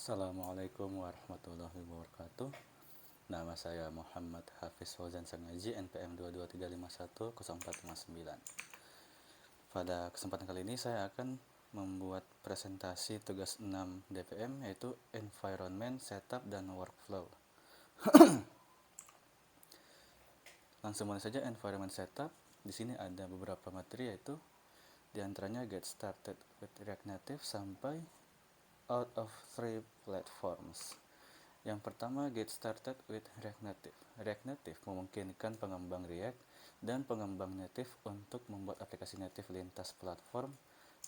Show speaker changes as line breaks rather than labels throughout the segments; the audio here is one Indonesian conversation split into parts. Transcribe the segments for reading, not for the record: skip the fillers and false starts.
Assalamualaikum warahmatullahi wabarakatuh. Nama saya Muhammad Hafiz Fauzan Sangaji, NPM 223510459. Pada kesempatan kali ini saya akan membuat presentasi tugas 6 DPM, yaitu Environment, Setup, dan Workflow. Langsung mulai saja Environment Setup. Di sini ada beberapa materi, yaitu diantaranya Get Started with React Native sampai Out of 3 Platforms. Yang pertama, Get Started with React Native. React Native memungkinkan pengembang React dan pengembang native untuk membuat aplikasi native lintas platform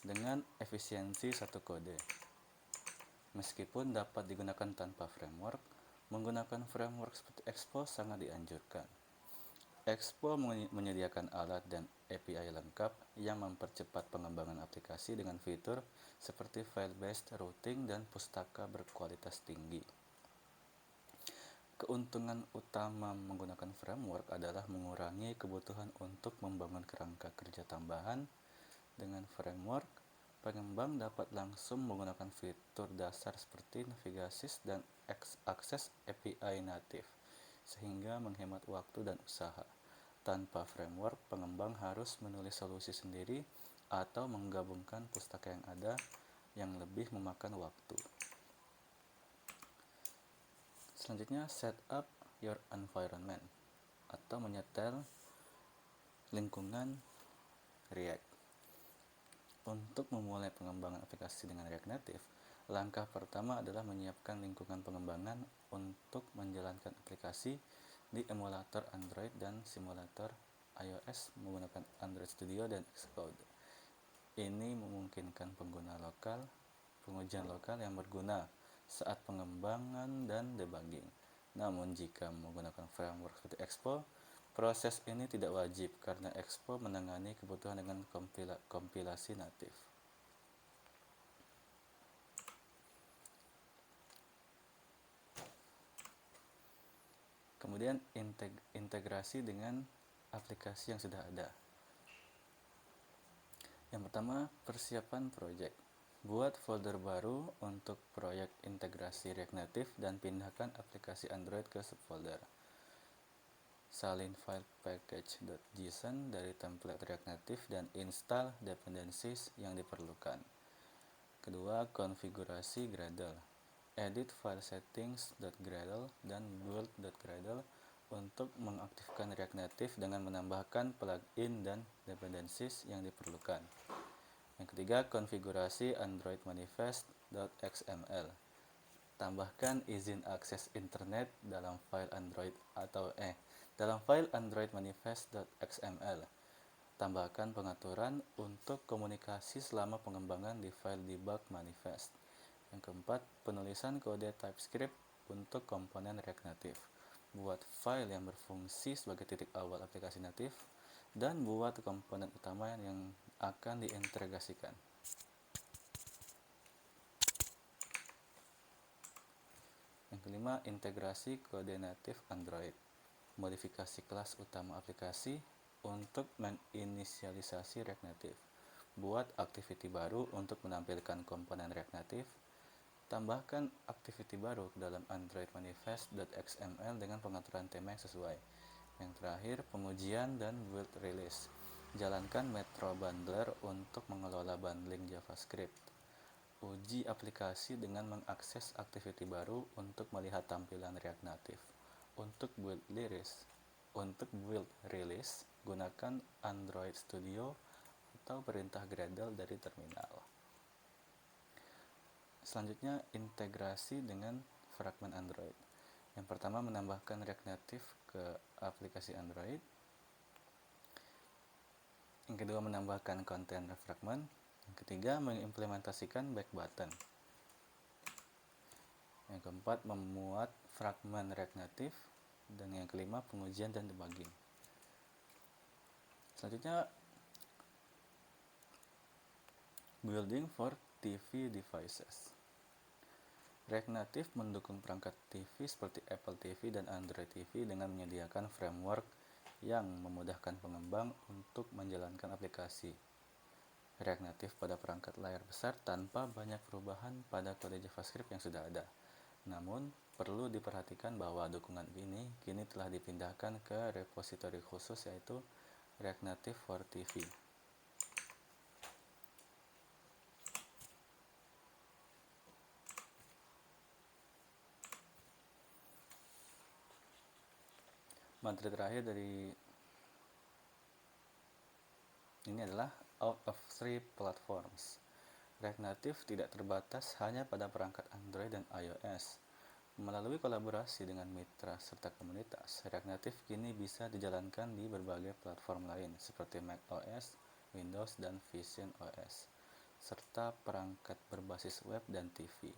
dengan efisiensi satu kode. Meskipun dapat digunakan tanpa framework, menggunakan framework seperti Expo sangat dianjurkan. Expo menyediakan alat dan API lengkap yang mempercepat pengembangan aplikasi dengan fitur seperti file-based routing dan pustaka berkualitas tinggi. Keuntungan utama menggunakan framework adalah mengurangi kebutuhan untuk membangun kerangka kerja tambahan. Dengan framework, pengembang dapat langsung menggunakan fitur dasar seperti navigasi dan akses API native, sehingga menghemat waktu dan usaha. Tanpa framework, pengembang harus menulis solusi sendiri atau menggabungkan pustaka yang ada yang lebih memakan waktu. Selanjutnya, set up your environment atau menyetel lingkungan React. Untuk memulai pengembangan aplikasi dengan React Native, langkah pertama adalah menyiapkan lingkungan pengembangan untuk menjalankan aplikasi di emulator Android dan simulator iOS menggunakan Android Studio dan Xcode. Ini memungkinkan pengujian lokal yang berguna saat pengembangan dan debugging. Namun jika menggunakan framework seperti Expo, proses ini tidak wajib karena Expo menangani kebutuhan dengan kompilasi natif. Kemudian integrasi dengan aplikasi yang sudah ada. Yang pertama, persiapan project. Buat folder baru untuk proyek integrasi React Native dan pindahkan aplikasi Android ke subfolder. Salin file package.json dari template React Native dan install dependencies yang diperlukan. Kedua, konfigurasi Gradle. Edit file settings.gradle dan build.gradle untuk mengaktifkan React Native dengan menambahkan plugin dan dependencies yang diperlukan. Yang ketiga, konfigurasi Android manifest.xml. Tambahkan izin akses internet dalam file Android manifest.xml. Tambahkan pengaturan untuk komunikasi selama pengembangan di file debug manifest. Yang keempat, penulisan kode TypeScript untuk komponen React Native. Buat file yang berfungsi sebagai titik awal aplikasi native dan buat komponen utama yang akan diintegrasikan. Yang kelima, integrasi kode native Android. Modifikasi kelas utama aplikasi untuk menginisialisasi React Native. Buat activity baru untuk menampilkan komponen React Native. Tambahkan activity baru ke dalam Android manifest.xml dengan pengaturan tema yang sesuai. Yang terakhir, pengujian dan build release. Jalankan Metro Bundler untuk mengelola bundling JavaScript. Uji aplikasi dengan mengakses activity baru untuk melihat tampilan React Native. Untuk build release, gunakan Android Studio atau perintah Gradle dari terminal. Selanjutnya, integrasi dengan fragment Android. Yang pertama, menambahkan React Native ke aplikasi Android. Yang kedua, menambahkan container fragment. Yang ketiga, mengimplementasikan back button. Yang keempat, memuat fragment React Native. Dan yang kelima, pengujian dan debugging. Selanjutnya, building for TV devices. React Native mendukung perangkat TV seperti Apple TV dan Android TV dengan menyediakan framework yang memudahkan pengembang untuk menjalankan aplikasi. React Native pada perangkat layar besar tanpa banyak perubahan pada kode JavaScript yang sudah ada. Namun, perlu diperhatikan bahwa dukungan ini kini telah dipindahkan ke repositori khusus yaitu React Native for TV. Materi terakhir dari ini adalah out of three platforms. React Native tidak terbatas hanya pada perangkat Android dan iOS. Melalui kolaborasi dengan mitra serta komunitas, React Native kini bisa dijalankan di berbagai platform lain seperti macOS, Windows, dan Vision OS, serta perangkat berbasis web dan TV.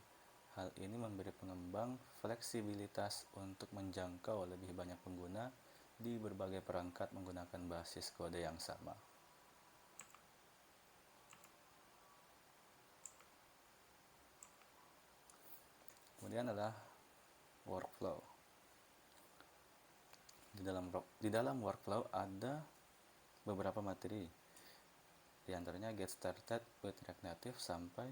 Hal ini memberi pengembang fleksibilitas untuk menjangkau lebih banyak pengguna di berbagai perangkat menggunakan basis kode yang sama. Kemudian adalah workflow. Di dalam workflow ada beberapa materi, di antaranya get started with React Native sampai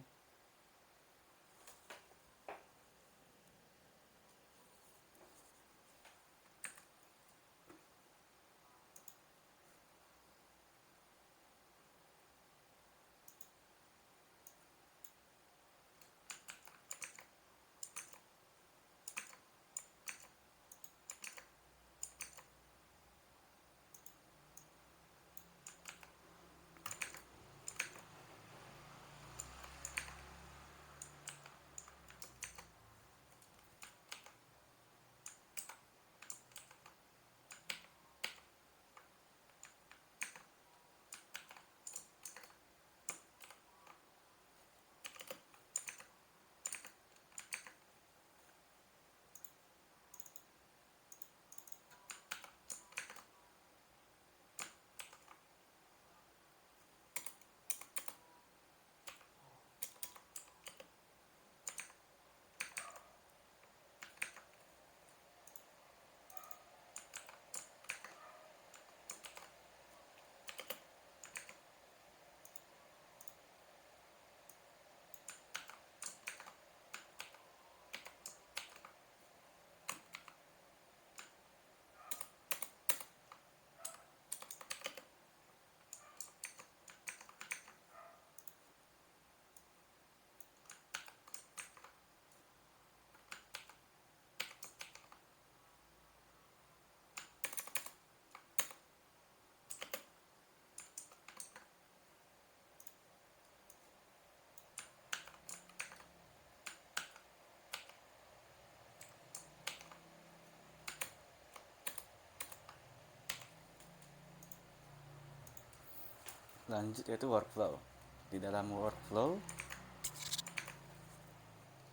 lanjut yaitu workflow. Di dalam workflow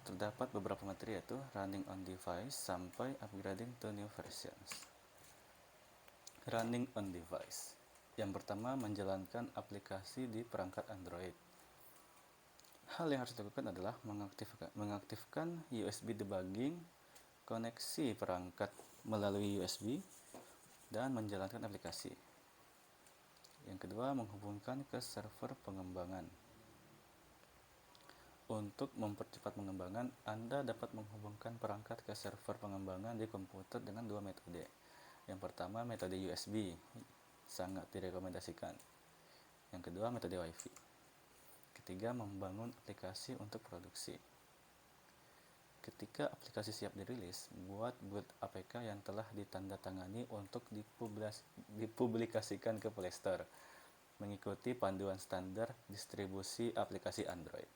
terdapat beberapa materi yaitu running on device sampai upgrading to new versions. Running on device. Yang pertama, menjalankan aplikasi di perangkat Android. Hal yang harus dilakukan adalah mengaktifkan USB debugging, koneksi perangkat melalui USB, dan menjalankan aplikasi. Yang kedua, menghubungkan ke server pengembangan. Untuk mempercepat pengembangan, Anda dapat menghubungkan perangkat ke server pengembangan di komputer dengan dua metode. Yang pertama, metode USB, sangat direkomendasikan. Yang kedua, metode Wi-Fi. Ketiga, membangun aplikasi untuk produksi. Ketika aplikasi siap dirilis, buat build APK yang telah ditandatangani untuk dipublikasikan ke Play Store, mengikuti panduan standar distribusi aplikasi Android.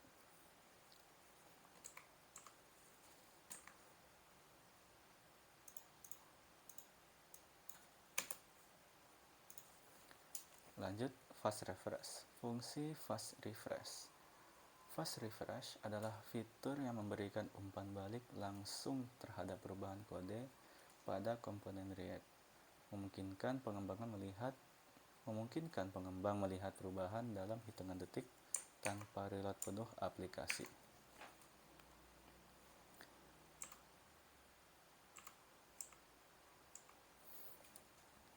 Lanjut, fast refresh. Fungsi fast refresh. Fast refresh adalah fitur yang memberikan umpan balik langsung terhadap perubahan kode pada komponen React, memungkinkan pengembang melihat perubahan dalam hitungan detik tanpa reload penuh aplikasi.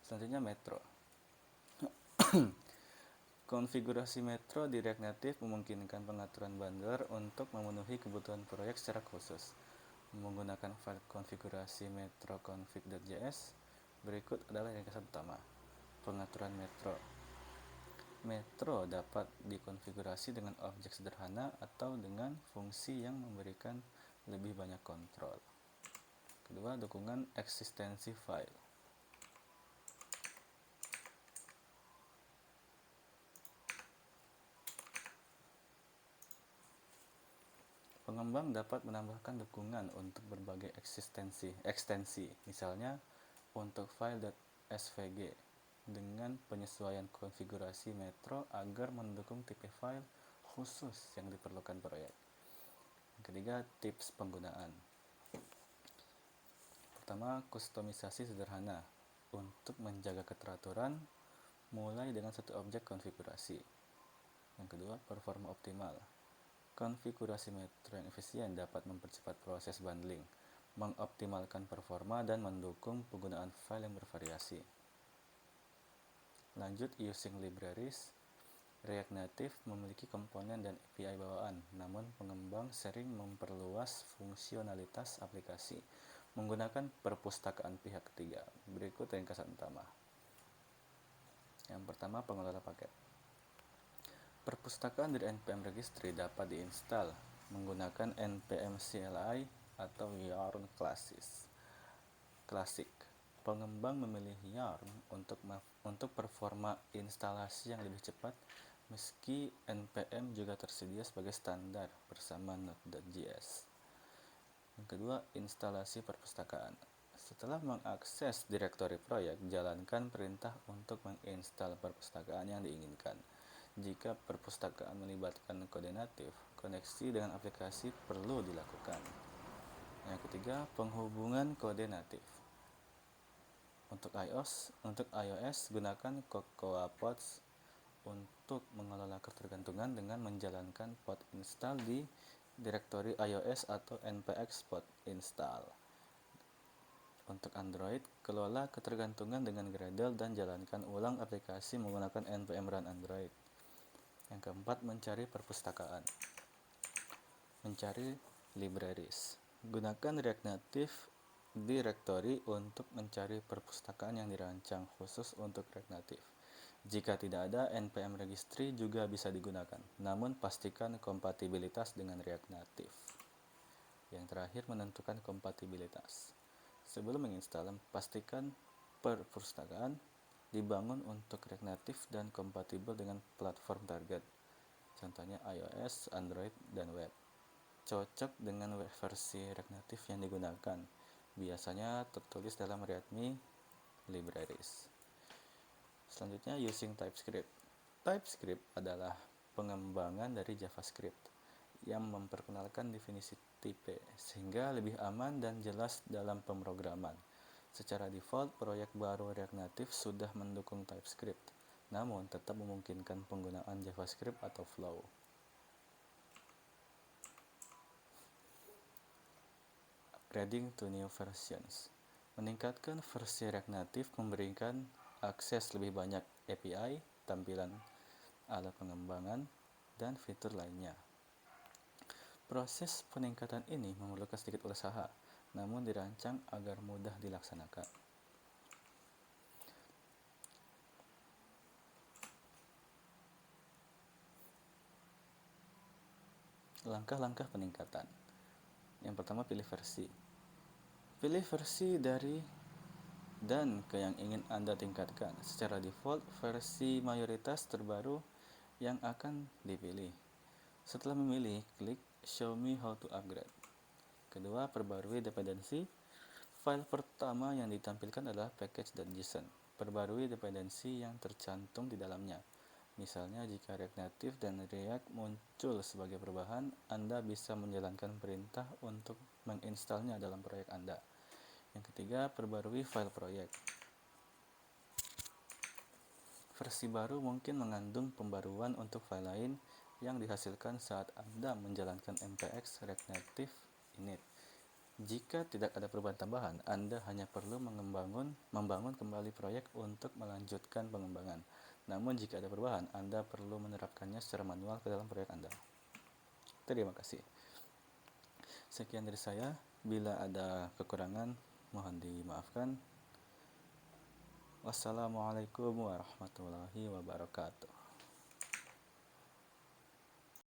Selanjutnya Metro. Konfigurasi Metro di React Native memungkinkan pengaturan bundler untuk memenuhi kebutuhan proyek secara khusus. Menggunakan file konfigurasi metro config.js, berikut adalah ringkasan utama. Pengaturan metro. Metro dapat dikonfigurasi dengan objek sederhana atau dengan fungsi yang memberikan lebih banyak kontrol. Kedua, dukungan eksistensi file. Pengembang dapat menambahkan dukungan untuk berbagai ekstensi, misalnya untuk file .svg dengan penyesuaian konfigurasi Metro agar mendukung tipe file khusus yang diperlukan proyek. Yang ketiga, tips penggunaan. Pertama, kustomisasi sederhana untuk menjaga keteraturan mulai dengan satu objek konfigurasi. Yang kedua, performa optimal. Konfigurasi Metro yang efisien dapat mempercepat proses bundling, mengoptimalkan performa, dan mendukung penggunaan file yang bervariasi. Lanjut, using libraries. React Native memiliki komponen dan API bawaan, namun pengembang sering memperluas fungsionalitas aplikasi menggunakan perpustakaan pihak ketiga. Berikut ringkasan utama. Yang pertama, pengelola paket. Perpustakaan dari npm registry dapat diinstal menggunakan npm CLI atau Yarn Classic. Pengembang memilih Yarn untuk performa instalasi yang lebih cepat, meski npm juga tersedia sebagai standar bersama Node.js. Yang kedua, instalasi perpustakaan. Setelah mengakses direktori proyek, jalankan perintah untuk menginstal perpustakaan yang diinginkan. Jika perpustakaan melibatkan kode natif, koneksi dengan aplikasi perlu dilakukan. Yang ketiga, penghubungan kode natif. Untuk iOS gunakan Cocoa Pods untuk mengelola ketergantungan dengan menjalankan pod install di direktori iOS atau npx pod install. Untuk Android, kelola ketergantungan dengan Gradle dan jalankan ulang aplikasi menggunakan npm run Android. Yang keempat, mencari perpustakaan. Mencari libraries. Gunakan React Native Directory untuk mencari perpustakaan yang dirancang khusus untuk React Native. Jika tidak ada, npm registry juga bisa digunakan, namun pastikan kompatibilitas dengan React Native. Yang terakhir, menentukan kompatibilitas. Sebelum menginstal, pastikan perpustakaan dibangun untuk React Native dan kompatibel dengan platform target, contohnya iOS, Android, dan web. Cocok dengan web versi React Native yang digunakan, biasanya tertulis dalam README libraries. Selanjutnya, using TypeScript. TypeScript adalah pengembangan dari JavaScript yang memperkenalkan definisi tipe sehingga lebih aman dan jelas dalam pemrograman. Secara default, proyek baru React Native sudah mendukung TypeScript, namun tetap memungkinkan penggunaan JavaScript atau Flow. Upgrading to new versions. Meningkatkan versi React Native memberikan akses lebih banyak API, tampilan alat pengembangan, dan fitur lainnya. Proses peningkatan ini memerlukan sedikit usaha, namun dirancang agar mudah dilaksanakan. Langkah-langkah peningkatan. Yang pertama, pilih versi. Pilih versi dari dan ke yang ingin Anda tingkatkan. Secara default, versi mayoritas terbaru yang akan dipilih. Setelah memilih, klik Show me how to upgrade. Kedua, perbarui dependensi. File pertama yang ditampilkan adalah package.json. Perbarui dependensi yang tercantum di dalamnya. Misalnya, jika React Native dan React muncul sebagai perubahan, Anda bisa menjalankan perintah untuk menginstalnya dalam proyek Anda. Yang ketiga, perbarui file proyek. Versi baru mungkin mengandung pembaruan untuk file lain yang dihasilkan saat Anda menjalankan npx React Native init. Jika tidak ada perubahan tambahan, Anda hanya perlu membangun kembali proyek untuk melanjutkan pengembangan. Namun jika ada perubahan, Anda perlu menerapkannya secara manual ke dalam proyek Anda. Terima kasih. Sekian dari saya. Bila ada kekurangan, mohon dimaafkan. Wassalamualaikum warahmatullahi wabarakatuh.